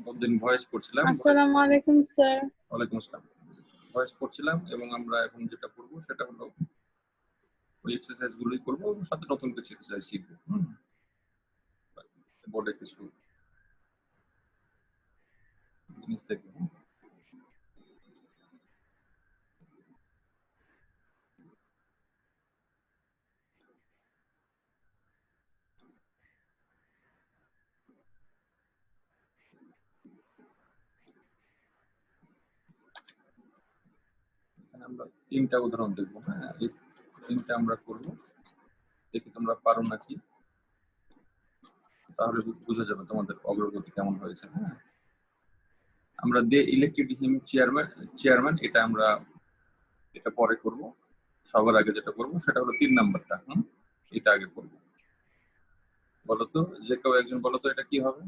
কতদিন ভয়েস করছিলাম। আসসালামু আলাইকুম স্যার। ওয়ালাইকুম আসসালাম। ভয়েস করছিলাম এবং আমরা এখন যেটা করব সেটা হলো ওই এক্সারসাইজ গুলোই করব এবং সাথে নতুন কিছু এক্সারসাইজ শিখব। বোর্ডে কিছু জিনিস দেখব। আমরা তিনটা উদাহরণ দেখব। হ্যাঁ, এই তিনটা আমরা করব, দেখি তোমরা পারো নাকি, তাহলে বোঝা যাবে তোমাদের অগ্রগতি কেমন হয়েছে। হ্যাঁ, আমরা দে ইলেক্টেড হিম চেয়ারম্যান এটা আমরা এটা পরে করব। সবার আগে যেটা করব সেটা হলো 3 নাম্বারটা। এটা আগে করব। বলো তো, যে কেউ একজন বলো তো এটা কি হবে।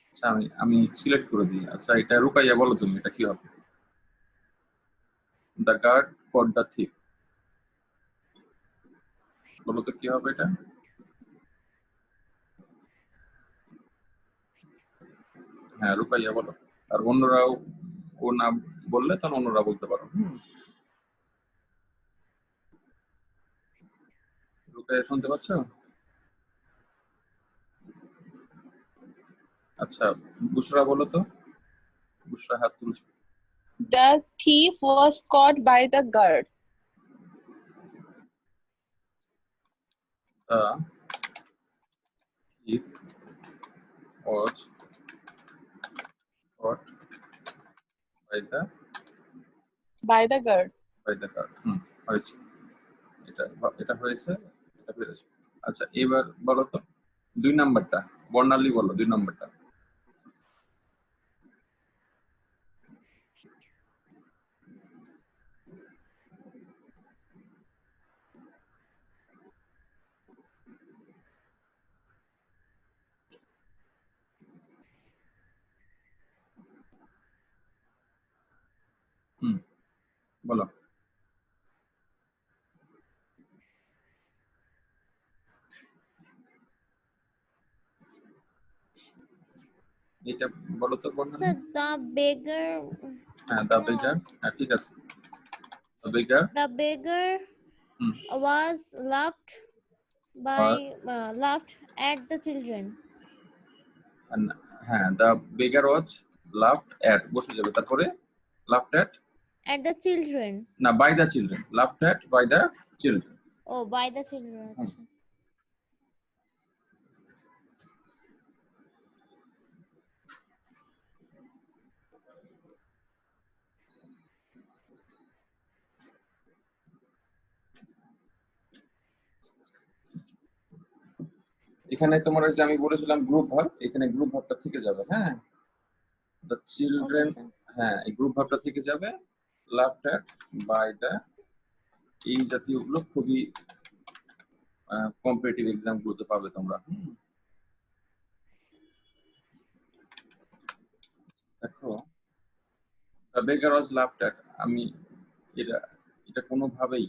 আচ্ছা, আমি সিলেক্ট করে দিই। আচ্ছা, এটা রুকাইয়া বলো তুমি এটা কি হবে। The guard for the thief, বলো তো কি হবে এটা। হ্যাঁ, রুকাইয়া বলো। আর অন্যরাও ও না বললে তখন অন্যরা বলতে পারো। রুকাইয়া শুনতে পাচ্ছ? আচ্ছা, বুশরা বলো তো। বুশরা হাত তুলছো। The thief was caught by the guard. The thief was caught By the guard. by the guard. হয়েছে। এটা হয়েছে, এটা পেরেছো। আচ্ছা, এবার বলো তো 2 নাম্বারটা, বর্ণালী বলো 2 নাম্বারটা। বলো। এটা বলো তো বর্ণালী। Sir, the beggar. হ্যাঁ, দ্য বেগার। হ্যাঁ, ঠিক আছে। The beggar The beggar was laughed at the children. হ্যাঁ, the beggar was laughed at, বসে যাবে, তারপরে laughed at At the children. না, by the children, laughed at by the children. Oh, by the children. এখানে তোমার যে আমি বলেছিলাম গ্রুপ ভার্ব, এখানে গ্রুপ ভার্বটা থেকে যাবে। হ্যাঁ, দ্য চিলড্রেন। হ্যাঁ, এই গ্রুপ ভার্বটা থেকে যাবে। লাফড অ্যাট বাই দ্য, এই জাতীয় গুলো খুবই কম্পিটিটিভ এক্সাম গুলোতে পাবে তোমরা। দেখো, the beggar was laughed at, আমি এটা কোনোভাবেই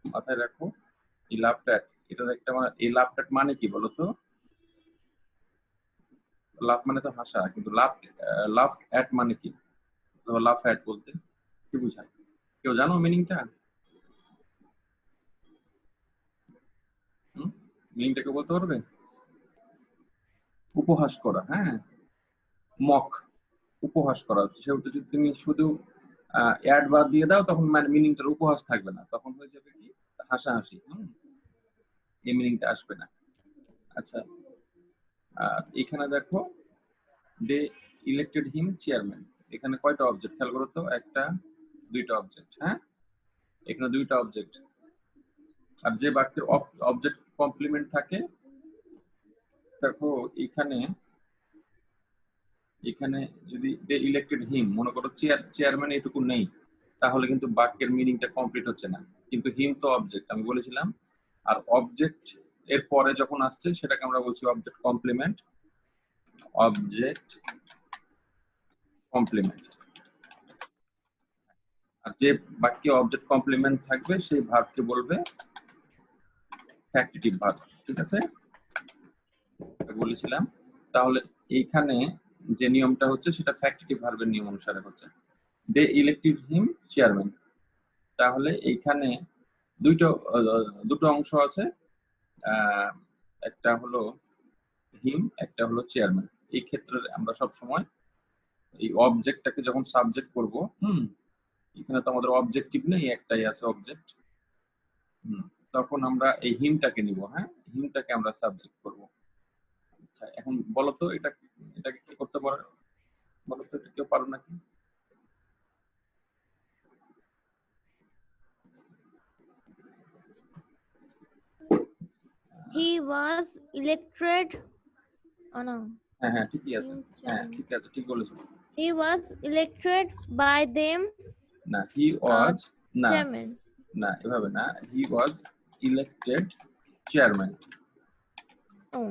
মাথায় রাখো। এই লাফড অ্যাট, এটার একটা এই লাফড অ্যাট মানে কি বলো তো। লাফ মানে তো হাসা, কিন্তু লাফ অ্যাট মানে কি? লাফ অ্যাট বলতে কি বোঝায়, কেউ জানো মিনিংটা? মিনিংটা কেউ বলতে পারবে? উপহাস করা। হ্যাঁ, মক, উপহাস করা। সেহেতু যদি তুমি শুধু অ্যাড বাদ দিয়ে দাও তখন মিনিংটার উপহাস থাকবে না, তখন হয়ে যাবে কি হাসাহাসি। এই মিনিংটা আসবে না। আচ্ছা, এখানে দেখো দে ইলেক্টেড হিম চেয়ারম্যান, এখানে কয়টা অবজেক্ট খেয়াল করো তো। একটা, দুইটা অবজেক্ট। হ্যাঁ, এখানে দুইটা অবজেক্ট। আর যে বাক্যের অবজেক্ট কমপ্লিমেন্ট থাকে, দেখো এখানে যদি দে ইলেক্টেড হিম, মনে করো চেয়ারম্যান এটুকু নেই, তাহলে কিন্তু বাক্যের মিনিংটা কমপ্লিট হচ্ছে না। কিন্তু হিম তো অবজেক্ট, আমি বলেছিলাম। আর অবজেক্ট এর পরে যখন আসছে সেটাকে আমরা বলছি অবজেক্ট কমপ্লিমেন্ট। Object complement. আর যে বাক্যে অবজেক্ট কমপ্লিমেন্ট থাকবে সেই ভার্বকে বলবে ফ্যাক্টিটিভ ভার্ব। ঠিক আছে, বলেছিলাম। তাহলে এইখানে যে নিয়মটা হচ্ছে সেটা ফ্যাক্টিটিভ ভার্বের নিয়ম অনুসারে হচ্ছে। দে ইলেক্টেড হিম চেয়ারম্যান। তাহলে এইখানে দুটো অংশ আছে, একটা হলো হিম, একটা হলো চেয়ারম্যান। এই ক্ষেত্রে আমরা সব সময় এই অবজেক্টটাকে যখন সাবজেক্ট করব, এখানে তো আমাদের অবজেক্টিভ নেই, একটাই আছে অবজেক্ট, তখন আমরা এই হিমটাকে নিব। হ্যাঁ, হিমটাকে আমরা সাবজেক্ট করব। আচ্ছা, এখন বলো তো এটাকে কি করতে পারো, বলো তো, এটা কেউ পারো নাকি? He was elected. Oh no. হ্যাঁ হ্যাঁ, ঠিকই আছে, হ্যাঁ ঠিক আছে, ঠিক বলেছো। He was elected by them না, হি ওয়াজ, না chairman. না, এভাবে না, he was elected chairman. Oh,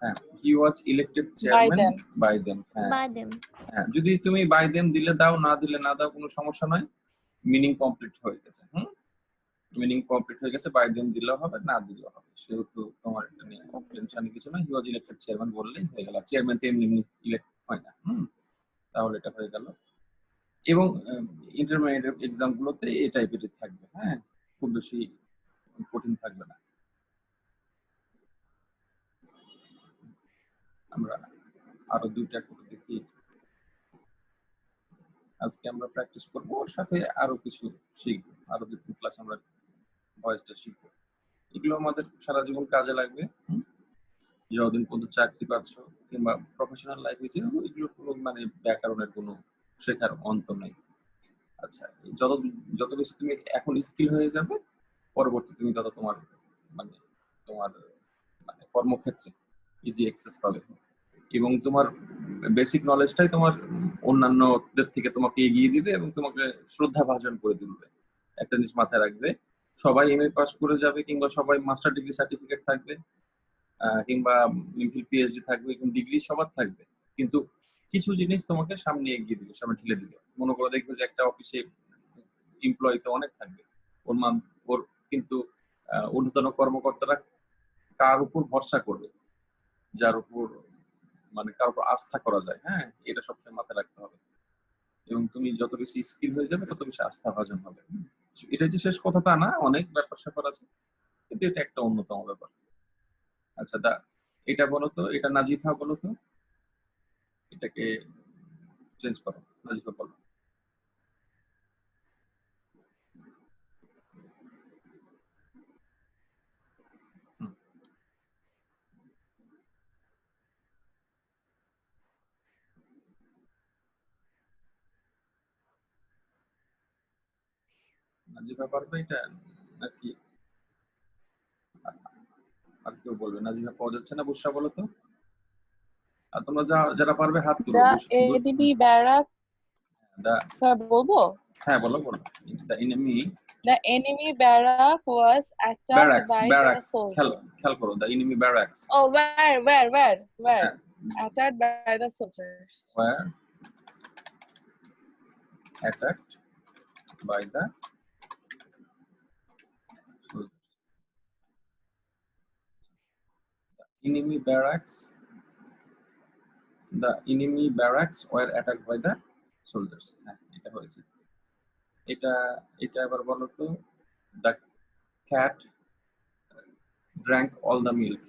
হ্যাঁ, he was elected chairman them. By them. হ্যাঁ by them. হ্যাঁ, যদি তুমি বাই দেম দিলে দাও, না দিলে না দাও, কোনো সমস্যা নয়, মিনিং কমপ্লিট হয়ে গেছে। মিনিং কমপ্লিট হয়ে গেছে, বাই দেম দিলেও হবে, না দিলেও হবে, সেহেতু তোমার এটা নিয়ে টেনশন কিছু না। হি ওয়াজ ইলেক্টেড চেয়ারম্যান বললেই হয়ে গেল। চেয়ারম্যান তো এমনি ইলেক্ট হয় না। তাহলে এটা হয়ে গেল। এবং ইন্টারমিডিয়েট এক্সাম গুলোতে এই টাইপেরই থাকবে। হ্যাঁ, খুব বেশি কঠিন থাকবে না। আমরা আরো দুইটা করে দেখি। আজকে আমরা প্র্যাকটিস করবো, ওর সাথে আরো কিছু শিখবো, আরো 2-3 ক্লাস আমরা ভয়েসটা শিখবো। এগুলো আমাদের সারা জীবন কাজে লাগবে। যতদিন পর্যন্ত চাকরি পাচ্ছ কিংবা প্রফেশনাল লাইফে যে, এগুলো কোনো মানে ব্যাকরণের কোনো শেখার অন্ত নেই। আচ্ছা, যত বেশি তুমি এখন স্কিল হয়ে যাবে, পরবর্তী তুমি তত তোমার মানে কর্মক্ষেত্রে ইজি অ্যাক্সেস পাবে, এবং তোমার বেসিক নলেজটাই তোমার অন্যান্যদের থেকে তোমাকে এগিয়ে দিবে এবং তোমাকে শ্রদ্ধা ভাজন করে তুলবে। একটা জিনিস মাথায় রাখবে, সবাই এমএ পাস করে যাবে কিংবা সবাই মাস্টার ডিগ্রি সার্টিফিকেট থাকবে, কিংবা এমফিল পিএইচডি থাকবে, কিন্তু ডিগ্রি সবার থাকবে, কিন্তু কিছু জিনিস তোমাকে সামনে এগিয়ে দিবে, সামনে ঠেলে দিবে। মনে করে দেখবে যে একটা অফিসে এমপ্লয়ি তো অনেক থাকবে, ওর কিন্তু ঊর্ধ্বতন কর্মকর্তারা কার উপর ভরসা করবে, যার উপর মানে কার উপর আস্থা করা যায়। হ্যাঁ, এটা সবসময় মাথায় রাখতে হবে। এবং তুমি যত বেশি স্কিল হয়ে যাবে, তত বেশি আস্থা ভাজন হবে। এটা যে শেষ কথা তা না, অনেক ব্যাপার স্যাপার আছে, কিন্তু এটা একটা অন্যতম ব্যাপার। আচ্ছা, এটা বলো তো, এটা নাজিফা বলো তো, এটাকে চেঞ্জ করো, নাজিফা বলো। নাজিফা পারবে এটা নাকি আর কেউ বলবে? নাজিফা পাওয়া যাচ্ছে না, বুশরা বলো তো। আর তোমরা যারা পারবে হাত তুলো। The ADB barrack. বলবো? হ্যাঁ বলো বলো। The enemy barrack was attacked by the soldiers. খেয়াল করো, the enemy barracks. Oh, where? Attacked by the soldiers. Where attacked by the soldiers. The enemy barracks were attacked by the soldiers. হ্যাঁ, এটা হয়েছে। এটা এবার বলো তো, the cat drank all the milk.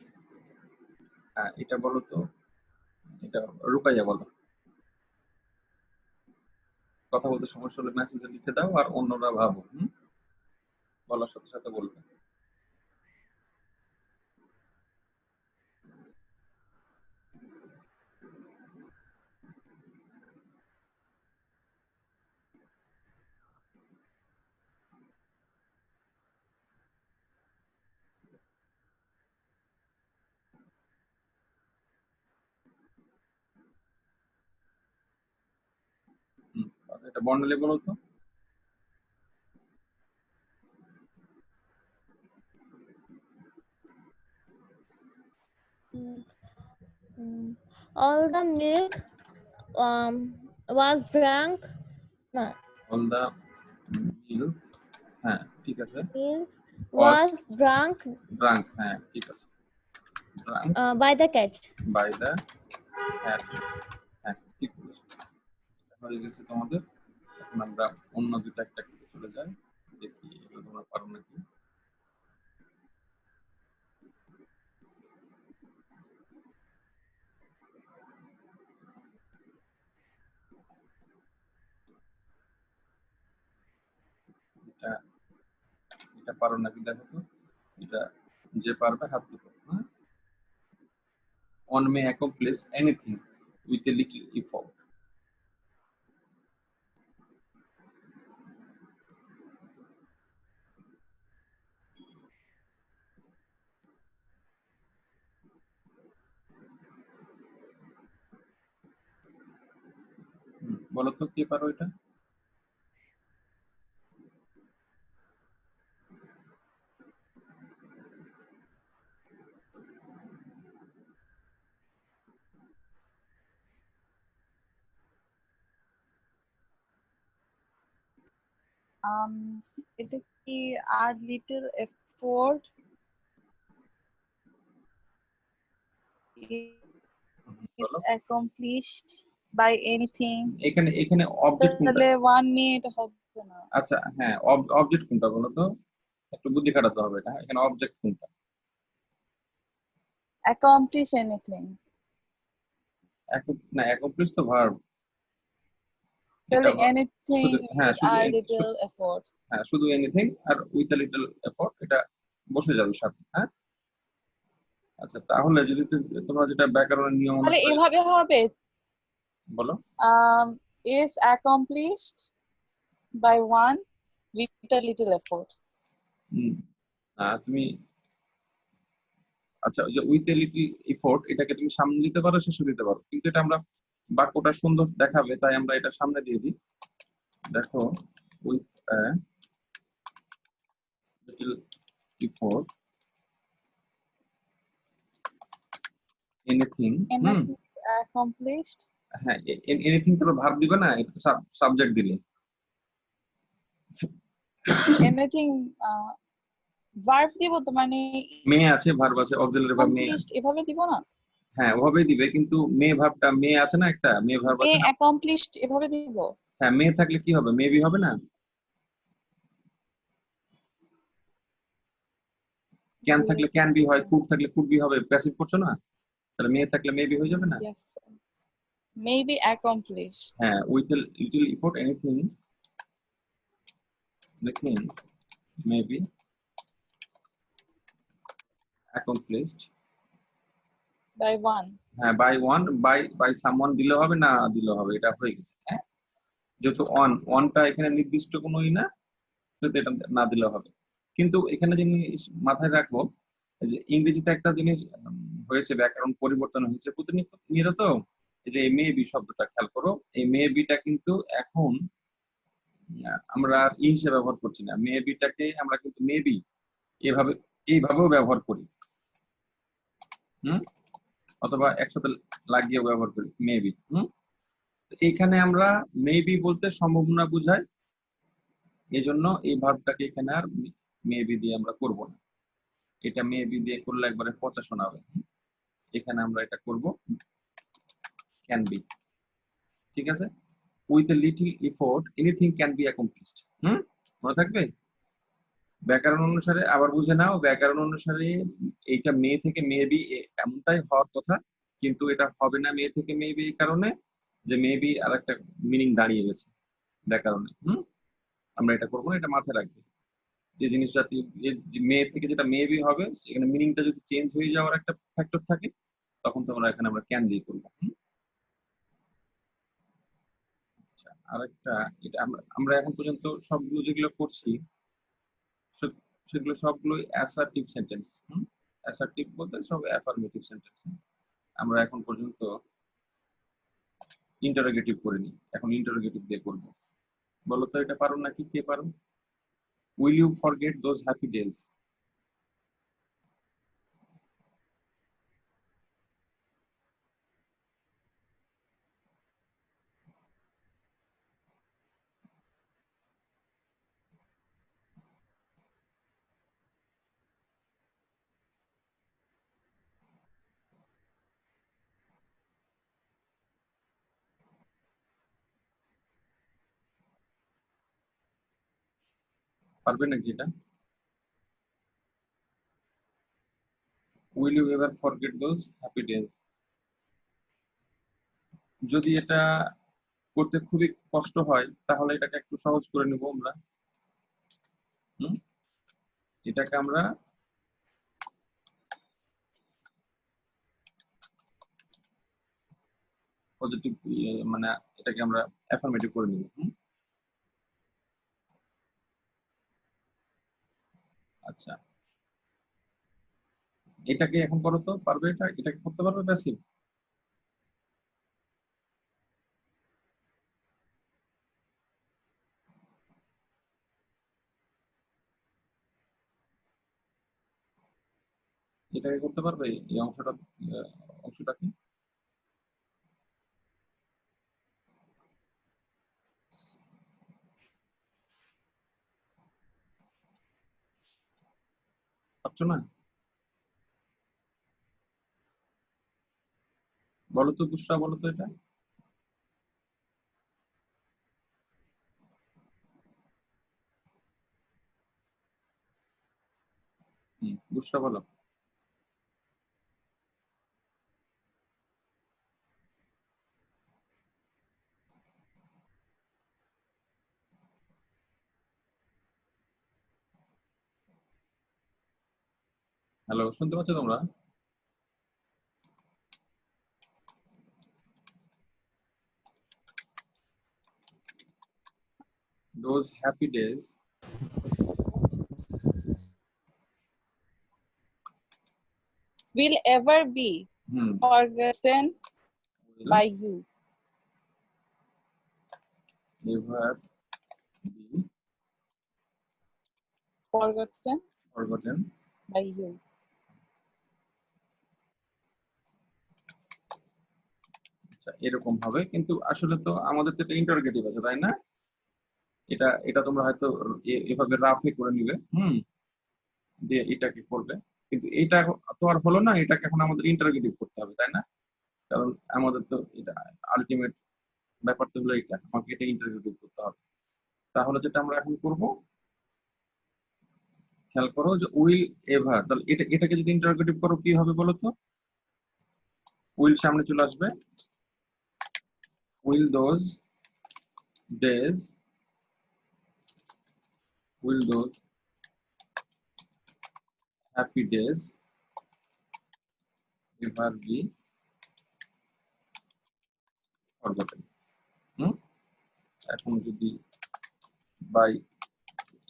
হ্যাঁ, এটা বলো তো, এটা রুকাইয়া বলো। কথা বলতে সমস্যা হলে মেসেজে লিখে দাও, আর অন্যরা ভাবো, বলার সাথে সাথে বলবে। এটা বর্ণালী বলো তো। All the milk was drunk. No. All the milk, হ্যাঁ ঠিক আছে, Milk was drunk. হ্যাঁ ঠিক আছে, drunk by the cat. by the cat, হ্যাঁ হয়ে গেছে তোমাদের। এখন আমরা অন্য দুটো একটা চলে যাই, দেখি এগুলো তোমরা পারো নাকি। এটা এটা পারো নাকি দেখো তো, এটা যে পারবে হাত তুলো। হ্যাঁ, one may accomplish anything with a little effort. বলো তো কে পারো এটা? এটা কি আর লিটল এফোর্ট is বলো। accomplished by anything, এখানে এখানে অবজেক্ট কোনটা? তাহলে ওয়ান নিয়ে এটা হবে না। আচ্ছা হ্যাঁ, অবজেক্ট কোনটা বলো তো, একটু বুদ্ধি খাটাতে হবে এটা। এখানে অবজেক্ট কোনটা? accomplish anything, না, অ্যাকমপ্লিশ তো ভার্ব। তাহলে এটা anything শুধু, হ্যাঁ with শুধু our little effort। হ্যাঁ শুধু এনিথিং আর উইথ আ লিটল এফোর্ট, এটা বসে যাবে সাথে। হ্যাঁ, আচ্ছা তাহলে যদি তোমরা যেটা ব্যাকরণের নিয়ম তাহলে অনুসারে এভাবে হবে, বলো। is accomplished by one with a little effort। তুমি আচ্ছা, ওই যে উইথ এ লিটল এফোর্ট, এটাকে তুমি সামনে দিতে পারো, শেষে দিতে পারো, কিন্তু এটা আমরা বাক্যটা সুন্দর দেখাবে তাই আমরা এটা সামনে দিয়ে দিই। দেখো, with little effort anything. anything is accomplished, হ্যাঁ, এনিথিং পুরো ভার্ব দিবে না, এটা সাবজেক্ট দিলে। anything ভার্ব দিব তো, মানে মে আছে, ভার্ব আছে, অক্সিলারি ভার্ব মে। accomplished এভাবে দিব না, হ্যাঁ ওভাবেই দিবে, কিন্তু মে ভার্বটা, মে আছে না একটা, মে ভার্ব মে আছে না। accomplished এভাবে দিব। হ্যাঁ, মে থাকলে কি হবে, মেবি হবে না। ক্যান থাকলে ক্যান বি হয়, কুড থাকলে কুড বি হবে, প্যাসিভ করছো না, তাহলে মে থাকলে মেবি হয়ে যাবে না। Yes, maybe accomplished হ্যাঁ, with a little effort anything, anything maybe accomplished by one। হ্যাঁ, বাই ওয়ান, বাই সামওয়ান দিলে হবে, না দিলে হবে, এটা হয়ে গেছে। হ্যাঁ, যেহেতু ওয়ানটা এখানে নির্দিষ্ট কোনো না, সেহেতু এটা না দিলে হবে। কিন্তু এখানে জিনিস মাথায় রাখবো, যে ইংরেজিতে একটা জিনিস হয়েছে, ব্যাকরণ পরিবর্তন হয়েছে প্রতিনিয়ত। এই যে মে বি শব্দটা খেয়াল করো, এই মে বিটা কিন্তু এখন আমরা আর হিসেবে ব্যবহার করছি না। মে বিটাকে আমরা কিন্তু মেবি এভাবে, এইভাবেও ব্যবহার করি। অথবা একসাথে লাগিয়ে ব্যবহার করি মেবি। এইখানে আমরা মেবি বলতে সম্ভাবনা বুঝাই, এই জন্য এই ভার্বটাকে এখানে আর মেবি দিয়ে আমরা করব না। এটা মেবি দিয়ে করলে একবারে পচা শোনাবে। এখানে আমরা এটা করব ক্যান বি। ঠিক আছে, with a little effort anything can be accomplished. মনে থাকবে। ব্যাকরণ অনুসারে আবার বুঝে নাও, ব্যাকরণ অনুসারে এইটা মে থেকে মেবি এমনটাই হওয়ার কথা, কিন্তু এটা হবে না মে থেকে মেবি, এই কারণে যে মেবি আর একটা মিনিং দাঁড়িয়ে গেছে ব্যাকরণে। আমরা এটা করবো না, এটা মাথায় রাখবে। যে জিনিসটা মে থেকে যেটা মেবি হবে, এখানে মিনিংটা যদি চেঞ্জ হয়ে যাওয়ার একটা ফ্যাক্টর থাকে, তখন তোমরা এখানে আমরা ক্যান দিয়ে করবো। আচ্ছা, আরেকটা, এটা আমরা এখন পর্যন্ত সবগুলো যেগুলো করছি সেগুলো সবগুলোই অ্যাসার্টিভ সেন্টেন্স। অ্যাসার্টিভ বলতে সব অ্যাফার্মেটিভ সেন্টেন্স। আমরা এখন পর্যন্ত ইন্টারোগেটিভ করিনি, এখন ইন্টারোগেটিভ দিয়ে করব। বলো তো এটা পারো নাকি, কে পারো? Will you forget those happy days? পারবে নাকি এটা? Will you ever forget those happy days? যদি এটা করতে খুবই কষ্ট হয় তাহলে এটাকে একটু সহজ করে নেব আমরা। এটাকে আমরা পজিটিভ, মানে এটাকে আমরা অ্যাফার্মেটিভ করে নিব। আচ্ছা, এটাকে এখন করো তো, পারবে? এটাকে করতে পারবে প্যাসিভ? এটাকে করতে পারবে এই অংশটাকে? পারছো না? বলো তো বুশরা, বলো তো এটা। বুশরা বলো। হ্যালো, শুনতে পাচ্ছ তোমরা? Those happy days will ever be forgotten by you. Ever be forgotten by you. আচ্ছা, এরকম হবে, কিন্তু আসলে তো আমাদের তো এটা ইন্টারোগেটিভ আছে, তাই না? এটা এটা তোমরা হয়তো এভাবে রাফে করে নিবে, দিয়ে এটাকে করবে, কিন্তু এটা তো আর হলো না, এটাকে এখন আমাদের ইন্টারোগেটিভ করতে হবে, তাই না? কারণ আমাদের তো এটা আলটিমেট ব্যাপার তো হলো এটা, আমাকে এটা ইন্টারোগেটিভ করতে হবে। তাহলে যেটা আমরা এখন করব, খেয়াল করো যে উইল এভার, তাহলে এটাকে যদি ইন্টারোগেটিভ করো কি হবে বলো তো? উইল সামনে চলে আসবে, will those days will those happy days ever be forgotten? এখন যদি বাই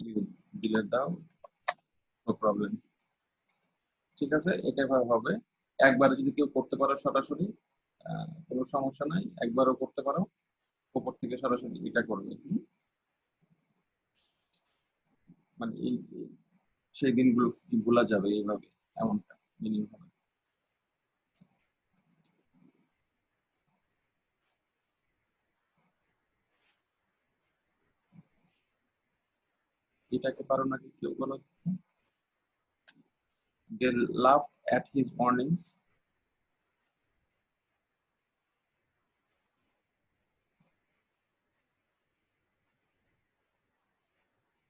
ইউ দিলে দাও, নো প্রবলেম। ঠিক আছে, এটা এভাবে হবে। একবারে যদি কেউ করতে পারো সরাসরি, কোনো সমস্যা নাই, একবারও করতে পারো, উপর থেকে সরাসরি এটা করবে। মানে সেই দিনগুলো কি ভোলা যাবে এইভাবে, এমনটা মিনিং হবে। এটাকে পারো নাকি কেউ বলো? They laughed at his warnings.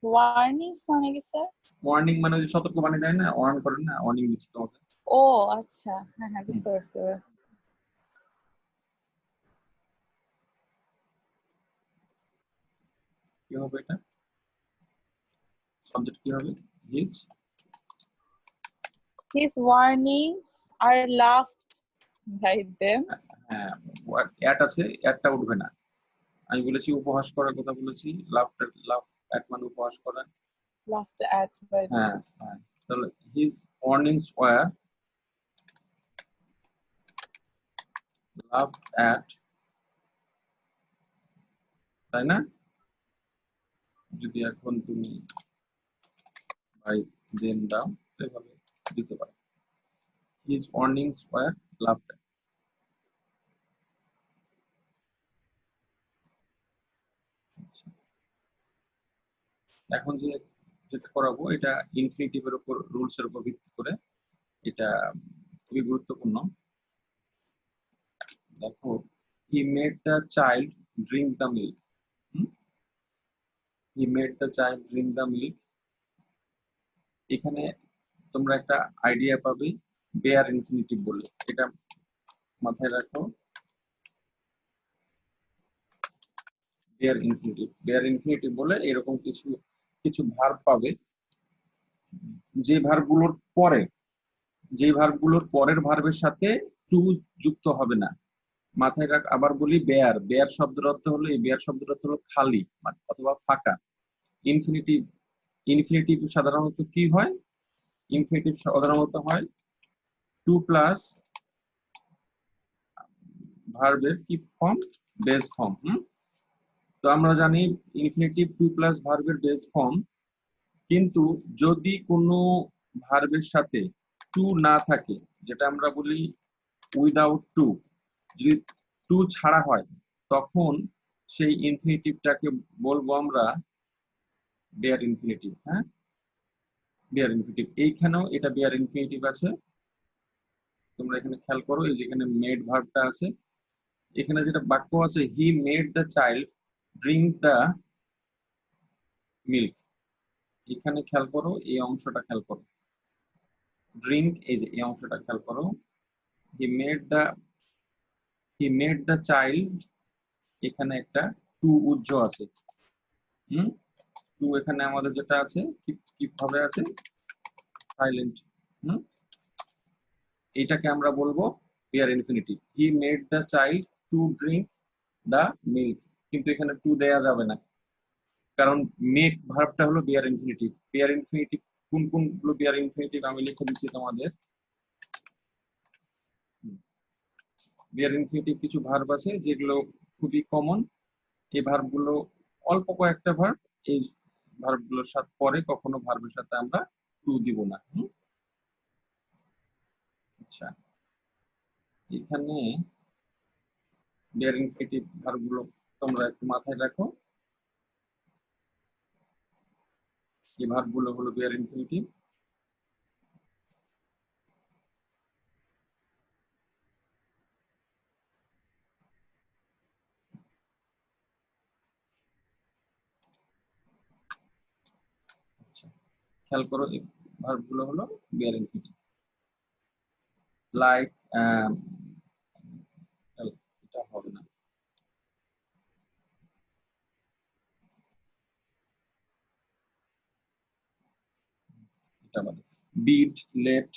Warnings মানে কি স্যার? ওয়ার্নিং মানে ওই সতর্ক বাণী দেয় না, ওয়ার্ন করেন না, ওয়ার্নিং দিচ্ছে তোমাকে। ও আচ্ছা, হ্যাঁ হ্যাঁ, বুঝতে পারছি। কি হবে এটা? সাবজেক্ট কি হবে? His warnings are laughed by them. হ্যাঁ, অ্যাট আছে, অ্যাটটা উঠবে না। আমি বলেছি উপহাস করার কথা বলেছি, লাভ অ্যাট মানে উপহাস করা। Laughed at by them. হ্যাঁ হ্যাঁ, তাহলে his warnings were laughed at, তাই না? যদি এখন তুমি বাই দেন দাও, এভাবে দিতে পারো। His warnings were laughed at. এখন যেটা করাবো, এটা ইনফিনিটিভের উপর, রুলস এর উপর ভিত্তি করে, এটা খুবই গুরুত্বপূর্ণ। দেখো, he made the child drink the milk. He made the child drink the milk, এখানে তোমরা একটা আইডিয়া পাবে বেয়ার ইনফিনিটিভ বলে, এটা মাথায় রাখো। বেয়ার ইনফিনিটিভ বলে এরকম কিছু কিছু ভার্ব পাবে, যে ভার্বগুলোর পরে, যে ভার্বগুলোর পরের ভার্বের সাথে টু যুক্ত হবে না। মাথায় রাখ, আবার বলি, বেয়ার, বেয়ার শব্দের অর্থ হলো, এই বেয়ার শব্দের অর্থ হলো খালি অথবা ফাঁকা। ইনফিনিটিভ, ইনফিনিটিভ সাধারণত কি হয়? ইনফিনিটিভ সাধারণত হয় টু প্লাস ভার্বের কি ফর্ম? Base form. তো আমরা জানি ইনফিনিটিভ টু প্লাস ভার্বের বেস ফর্ম, কিন্তু যদি কোনো ভার্বের সাথে টু না থাকে, যেটা আমরা বলি উইদাউট টু, যদি টু ছাড়া হয়, তখন সেই ইনফিনিটিভটাকে বলবো আমরা বেয়ার ইনফিনিটিভ। হ্যাঁ, বেয়ার ইনফিনিটিভ। এইখানেও এটা বেয়ার ইনফিনিটিভ আছে। তোমরা এখানে খেয়াল করো, এই যেখানে মেড ভার্বটা আছে, এখানে যেটা বাক্য আছে, he made the child drink the milk, এখানে খেয়াল করো, এই অংশটা খেয়াল করো, ড্রিঙ্ক, এই যে এই অংশটা খেয়াল করো, হি মেড দ্য চাইল্ড, এখানে একটা টু উজ্জ আছে। টু এখানে আমাদের যেটা আছে কি ভাবে আছে? সাইলেন্ট। এটাকে আমরা বলবো bare infinitive. He made the child to drink the milk, কিন্তু এখানে টু দেয়া যাবে না, কারণ মেক ভার্বটা হলো বেয়ার ইনফিনিটিভ। বেয়ার ইনফিনিটিভ কোন কোন গুলো বেয়ার ইনফিনিটিভ আমি লিখে দিচ্ছি তোমাদের। বেয়ার ইনফিনিটিভ কিছু ভার্ব আছে যেগুলো খুবই কমন, এই ভার্বগুলো অল্প কয়েকটা ভার্ব, এই ভার্বগুলোর সাথে পরে কখনো ভার্বের সাথে আমরা টু দিব না। আচ্ছা, এখানে বেয়ার ইনফিনিটিভ ভার্বগুলো তোমরা একটু মাথায় রাখো, এই ভার্বগুলো হলো বেয়ার ইনফিনিটিভ। আচ্ছা, খেয়াল করো, এই ভার্বগুলো হলো বেয়ার ইনফিনিটিভ। লাইক, এটা হবে না, এটা বাদে। Bid, let,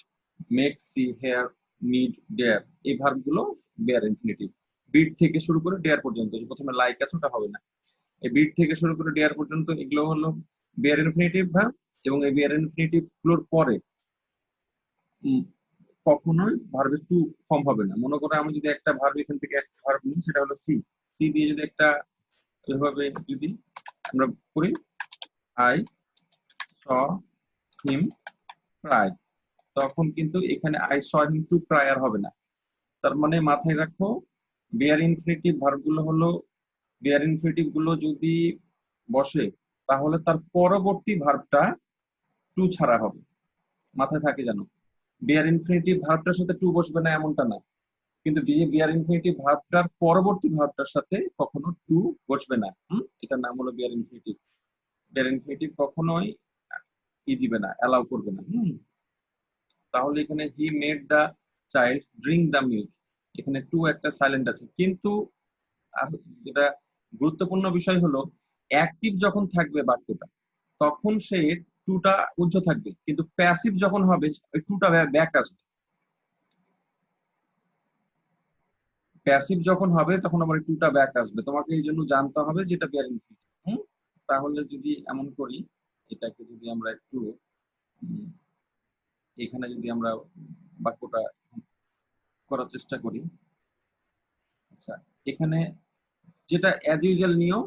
make, see, hear, need, dare, এই ভার্বগুলো বেয়ার ইনফিনিটিভ। বিড থেকে শুরু করে ডেয়ার পর্যন্ত, প্রথমে লাইক আছে ওটা হবে না। এই বিড থেকে শুরু করে ডেয়ার পর্যন্ত এগুলো হলো বেয়ার ইনফিনিটিভ ভার্ব, এবং এই বেয়ার ইনফিনিটিভ গুলোর পরে কখনোই ভার্বের টু ফর্ম হবে না। মনে করো আমি যদি একটা ভার্ব, এখান থেকে একটা ভার্ব নিই, সেটা হলো সি, সি দিয়ে যদি একটা এভাবে যদি আমরা করি, আই স হিম ক্রাই, তখন কিন্তু এখানে I saw him to cry আর হবে না। তার মানে মাথায় রাখো, বেয়ার ইনফিনিটিভ ভার্ব গুলো হলো, বেয়ার ইনফিনিটিভ গুলো যদি বসে, তাহলে তার পরবর্তী ভার্বটা টু ছাড়া হবে। মাথায় থাকে যেন, বেয়ার ইনফিনিটিভ ভার্বটার সাথে টু বসবে না এমনটা না, কিন্তু বিয়ার ইনফিনিটিভ ভার্বটার পরবর্তী ভার্বটার সাথে কখনো টু বসবে না। এটার নাম হলো বিয়ার ইনফিনিটিভ। বিয়ার ইনফিনিটিভ কখনোই কি দিবে না, অ্যালাউ করবে না। তাহলে এখানে he made the child drink the milk, এখানে টু একটা সাইলেন্ট আছে, কিন্তু যেটা গুরুত্বপূর্ণ বিষয় হলো, অ্যাক্টিভ যখন থাকবে বাক্যটা, তখন সে টুটা উজ্জ্ব থাকবে, কিন্তু প্যাসিভ যখন হবে ওই টুটা ব্যাক আসবে। প্যাসিভ যখন হবে তখন আবার টুটা ব্যাক আসবে, তোমাকে এই জন্য জানতে হবে যেটা বেয়ার ইনফিনিটিভ। তাহলে যদি এমন করি, এটাকে যদি আমরা একটু এখানে যদি আমরা বাক্যটা করার চেষ্টা করি। আচ্ছা, এখানে যেটা অ্যাজ ইউজুয়াল নিয়ম,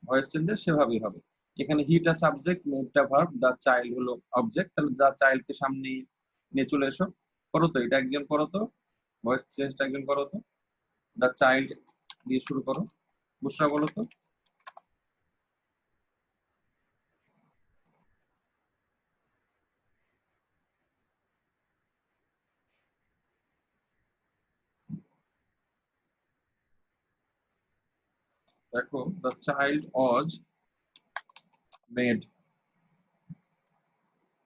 ভয়েস চেঞ্জের সেভাবেই হবে। এখানে হিটা সাবজেক্ট, মেডটা ভার্ব, দা চাইল্ড হলো অবজেক্ট, তাহলে দা চাইল্ডকে সামনে নিয়ে চলে এসো, করো তো, এটা একজন করো তো, ভয়েস চেঞ্জটা একজন করো তো, দা চাইল্ড দিয়ে শুরু করো, বুসরা বলো তো। দেখো, the child was made,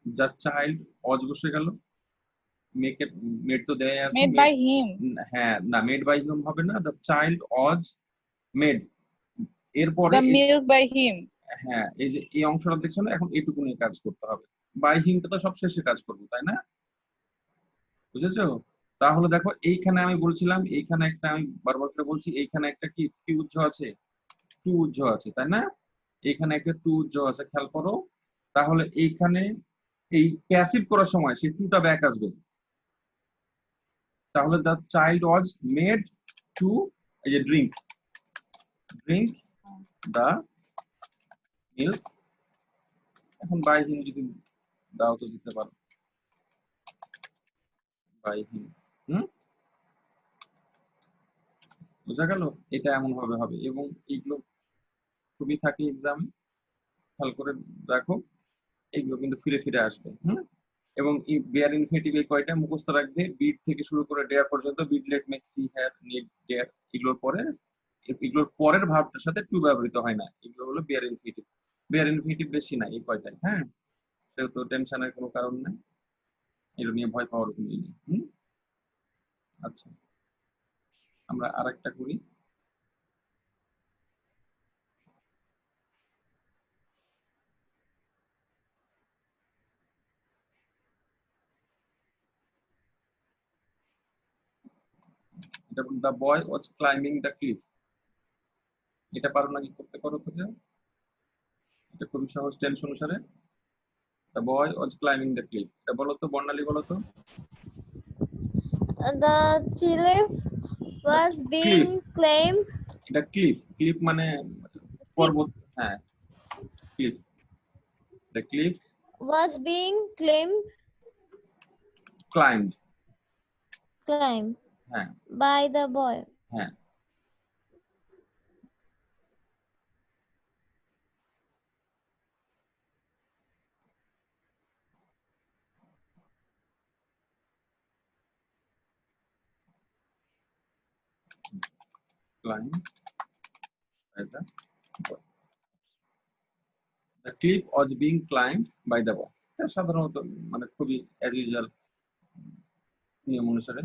the child অজ বসে গেল, মেড তো দেয়া আছে, Made by him. হ্যাঁ না, মেড বাই হিম হবে না, দ্য চাইল্ড অজ মেড, এরপরে The milk by him. হ্যাঁ এই যে এই অংশটা দেখছো না, এখন এইটুকু নিয়ে কাজ করতে হবে। বাই হিমটা তো সব শেষে কাজ করবো, তাই না? বুঝেছো? তাহলে দেখো এইখানে আমি বলছিলাম, এইখানে একটা আমি বারবার করে বলছি, এইখানে একটা কি উজ্জ আছে, টু উজ্জ আছে, তাই না? এইখানে একটা টু উজ্জ আছে, খেয়াল করো। তাহলে এইখানে এই প্যাসিভ করার সময় সেই টুটা ব্যাক আসবে। তাহলে the child was made to, এই যে ড্রিঙ্ক দ্য মিল্ক, এখন বাই হিম যদি দাও তো দিতে পারো, বাই হিম। বোঝা গেল? এটা এমন ভাবে হবে, এবং এইগুলো খুবই থাকে এক্সামে, খেয়াল করে দেখো, এইগুলো কিন্তু ফিরে ফিরে আসবে। এবং বেয়ার ইনফিনিটিভ এই কয়টা মুখস্থ রাখবে, বিট থেকে শুরু করে ডেয়ার পর্যন্ত, bid, let, make, see, have, need, dare, এগুলোর পরের ভার্বটার সাথে টু ব্যবহৃত হয় না, এগুলো হলো বেয়ার ইনফিনিটিভ। বেয়ার ইনফিনিটিভ বেশি না, এই কয়টাই। হ্যাঁ, সেহেতু টেনশনের কোনো কারণ নেই, এগুলো নিয়ে ভয় পাওয়ার কোনো নেই। আচ্ছা, আমরা আরেকটা করি। The boy was climbing the cliff, এটা পারো নাকি করতে, করো তো, এটা খুবই সহজ টেন্স অনুসারে। The boy was climbing the cliff, এটা বলো তো বর্ণালী, বলো তো। The cliff was being climbed. এটা ক্লিফ, ক্লিফ মানে পর্বত, হ্যাঁ cliff, the cliff Was being climbed, হ্যাঁ by the boy. হ্যাঁ। Climbed by the boy. The cliff was being climbed by the boy. এটা সাধারণত মানে খুবই অ্যাজ ইউজুয়াল নিয়ম অনুসারে।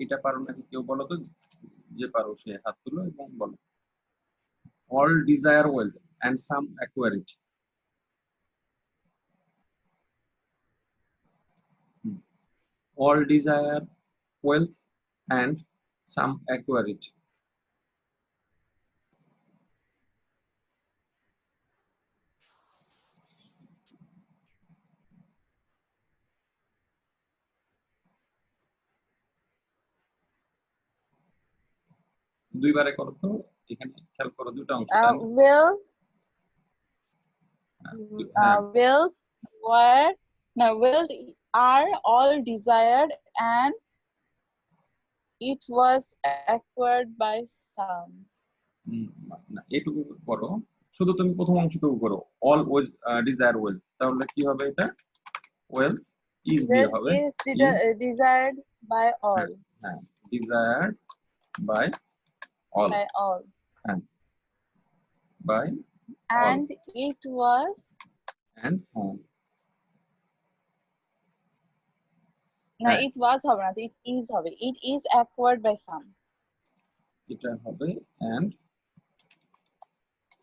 এটা পারো নাকি কেউ বলো তো, যে পারো সে হাত তুলো এবং বলো। All desire wealth and some acquire it. All desire wealth and some acquire it. দুইবারে করো তো, এখানে খেয়াল করো দুটো অংশ। Wealth are all desired and it was acquired by some. না, এটুকু করো, শুধু তুমি প্রথম অংশটুকু করো, অল ওয়াজ ডিজায়ার ওয়েলথ, তাহলে কি হবে এটা, ওয়েলথ ইজ দিয়ে হবে, desired by all. হ্যাঁ, desired by all, হ্যাঁ, by and all. It was and না, it was হবে না, it is হবে, it is acquired by some. এটা হবে and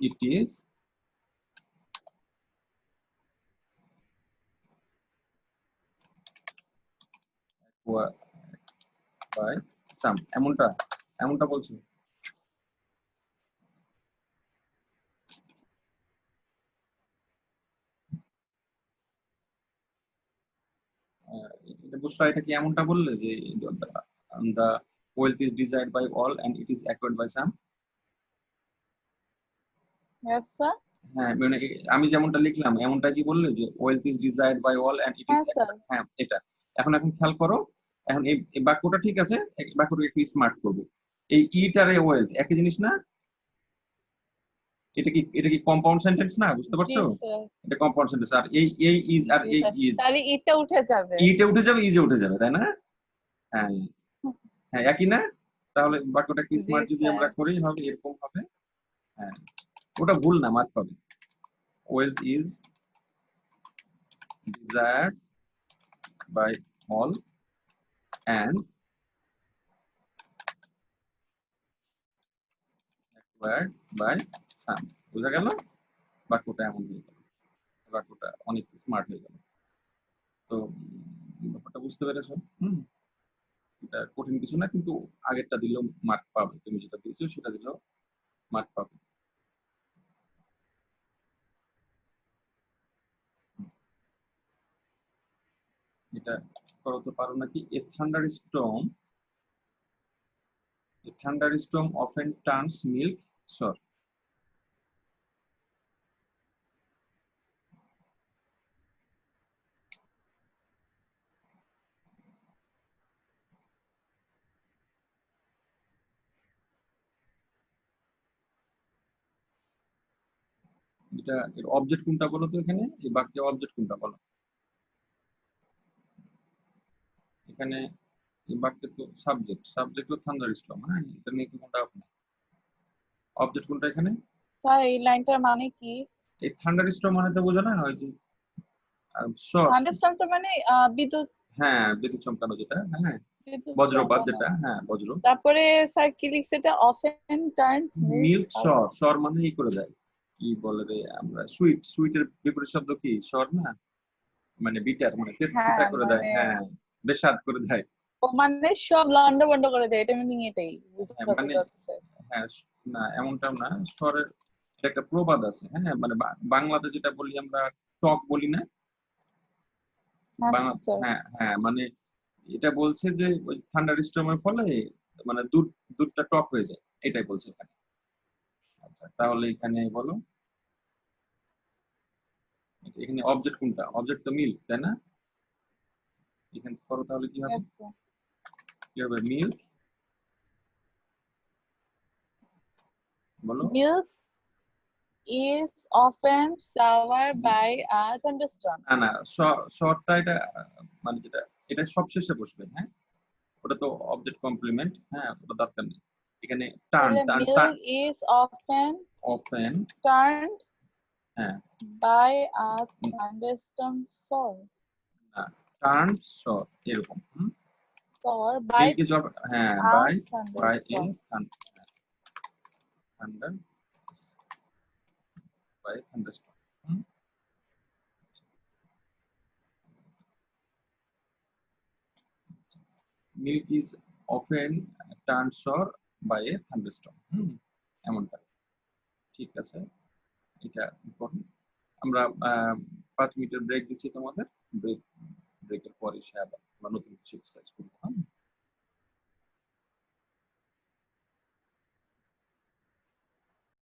it is acquired by some, এমনটা বলছো। বুঝছো, এটা কি এমনটা বললে যে the wealth is desired by all and it is acquired by some? Yes sir. হ্যাঁ, মানে আমি যেমনটা লিখলাম এমনটা কি বললে যে wealth is desired by all and it is acquired? হ্যাঁ, এটা এখন খেয়াল করো, এখন এই বাক্যটা ঠিক আছে, বাক্যটা একটু স্মার্ট করব। এই ইট আর ওয়েলথ একই জিনিস না? এটা কি কম্পাউন্ড সেন্টেন্স না? বুঝতে পারছো? এটা কম্পাউন্ড সেন্টেন্স, আর এই ইজ আর এই ইজ, তাহলে ইটা উঠে যাবে, ইজে উঠে যাবে, তাই না? হ্যাঁ হ্যাঁ, একই না? তাহলে বাক্যটা কি স্মার্ট যদি আমরা করি হবে এরকম হবে। হ্যাঁ, ওটা ভুল না, মার্ক পাবে। wealth is desired by all and acquired by some. বুঝা গেল? বাক্যটা এমন হয়ে গেল, বাক্যটা অনেক স্মার্ট হয়ে গেল। তো ব্যাপারটা বুঝতে পেরেছো? এটা কঠিন কিছু না, কিন্তু আগেরটা দিলেও মার্ক পাবে, তুমি যেটা দিয়েছো সেটা দিলেও মার্ক পাবে। এটা করতে পারো নাকি? A thunderstorm often turns milk sour. এটা এর অবজেক্ট কোনটা বলো তো? এখানে এই বাক্যে অবজেক্ট কোনটা বলো? এখানে এই বাক্যে তো সাবজেক্ট তো থান্ডারস্টর্ম। হ্যাঁ, এটা নিয়ে কি কোনটা আপনি অবজেক্ট কোনটা এখানে? স্যার এই লাইনটার মানে কি? এই থান্ডারস্টর্ম মানে তো বোঝো না, ওই যে শর্ট। থান্ডারস্টর্ম তো মানে বিদ্যুৎ। হ্যাঁ, বিদ্যুৎ চমকানো যেটা, হ্যাঁ, বিদ্যুৎ বজ্রপাত চমকানো। যেটা, হ্যাঁ বজ্র। তারপরে স্যার কি লিখছে এটা? অফেন টার্নস মিল্ক সর মানে এই করে দেয়, কি বলে রে আমরা, সুইটের বিপরীত শব্দ কি? সর না, মানে বিটার, মানে তেতা করে দেয়, হ্যাঁ বেস্বাদ করে দেয়। ও মানে সব লন্ডভন্ড করে দেয়, এটা মিনিং এটাই হ্যাঁ, বুঝাতে মানে যাচ্ছে। হ্যাঁ, না এমনটাও না, স্বরের এটা একটা প্রবাদ আছে। হ্যাঁ, মানে বাংলাতে যেটা বলি আমরা টক বলি না, হ্যাঁ হ্যাঁ, মানে এটা বলছে যে ওই থান্ডার স্টর্মের ফলে মানে দুধটা টক হয়ে যায়, এটাই বলছে এখানে। আচ্ছা, তাহলে এখানে বলো, এখানে অবজেক্ট কোনটা? অবজেক্ট তো মিল্ক, তাই না? এখানে করো, তাহলে কি হবে? কি হবে? মিল্ক, বলো। Milk is often sour by a thunderstorm. না না, শর্টটা এটা মানে যেটা, এটা সবশেষে বসবে। হ্যাঁ, ওটা তো অবজেক্ট কমপ্লিমেন্ট, হ্যাঁ ওটা দরকার নেই এখানে। Milk is often turned হ্যাঁ by a thunderstorm sour. না, টার্ন শর্ট এরকম। Sour by হ্যাঁ, a by thunderstorm. Thunder, by thunderstorm. Milk is often turned sour by a thunderstorm. এমনটা, ঠিক আছে, এটা ইম্পর্টেন্ট। আমরা 5 মিনিটের ব্রেক দিচ্ছি তোমাদের। ব্রেকের পরে সে আবার নতুন কিছু এক্সারসাইজ করবো।